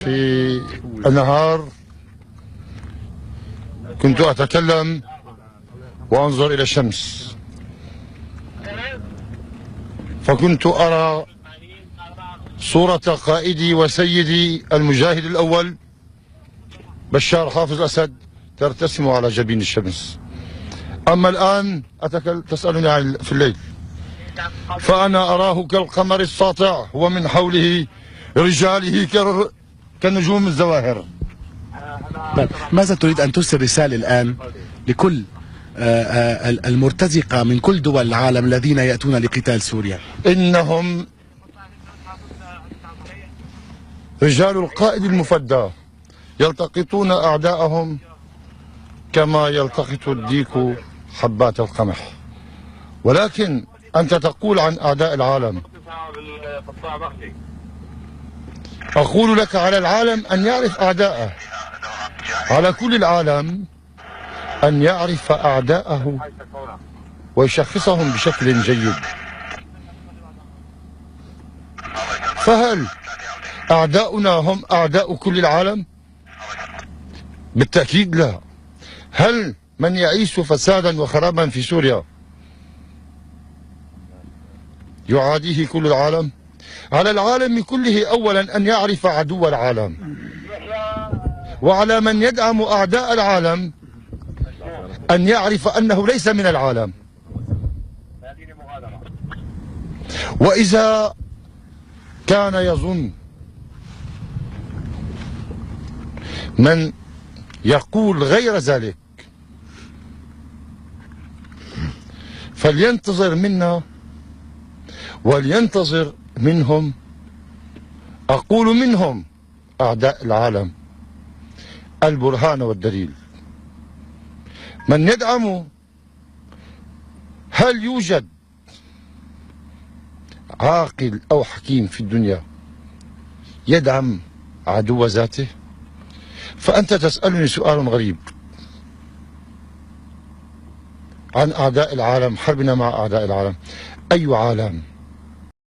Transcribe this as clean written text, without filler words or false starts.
في النهار كنت أتكلم وأنظر إلى الشمس، فكنت أرى صورة قائدي وسيدي المجاهد الأول بشار حافظ أسد ترتسم على جبين الشمس. أما الآن تسألني في الليل، فأنا أراه كالقمر الساطع ومن حوله رجاله كنجوم الزواهر. ماذا تريد أن ترسل رسالة الآن لكل المرتزقة من كل دول العالم الذين يأتون لقتال سوريا؟ إنهم رجال القائد المفدى يلتقطون أعداءهم كما يلتقط الديك حبات القمح، ولكن أنت تقول عن أعداء العالم. أقول لك على العالم أن يعرف أعداءه، على كل العالم أن يعرف أعداءه ويشخصهم بشكل جيد. فهل أعداؤنا هم أعداء كل العالم؟ بالتأكيد لا. هل من يعيش فسادا وخرابا في سوريا يعاديه كل العالم؟ على العالم كله أولا أن يعرف عدو العالم، وعلى من يدعم أعداء العالم أن يعرف أنه ليس من العالم. وإذا كان يظن من يقول غير ذلك فلينتظر منا ولينتظر منهم، أقول منهم أعداء العالم، البرهان والدليل. من يدعم، هل يوجد عاقل أو حكيم في الدنيا يدعم عدو ذاته؟ فأنت تسألني سؤال غريب عن أعداء العالم، حربنا مع أعداء العالم. أي عالم؟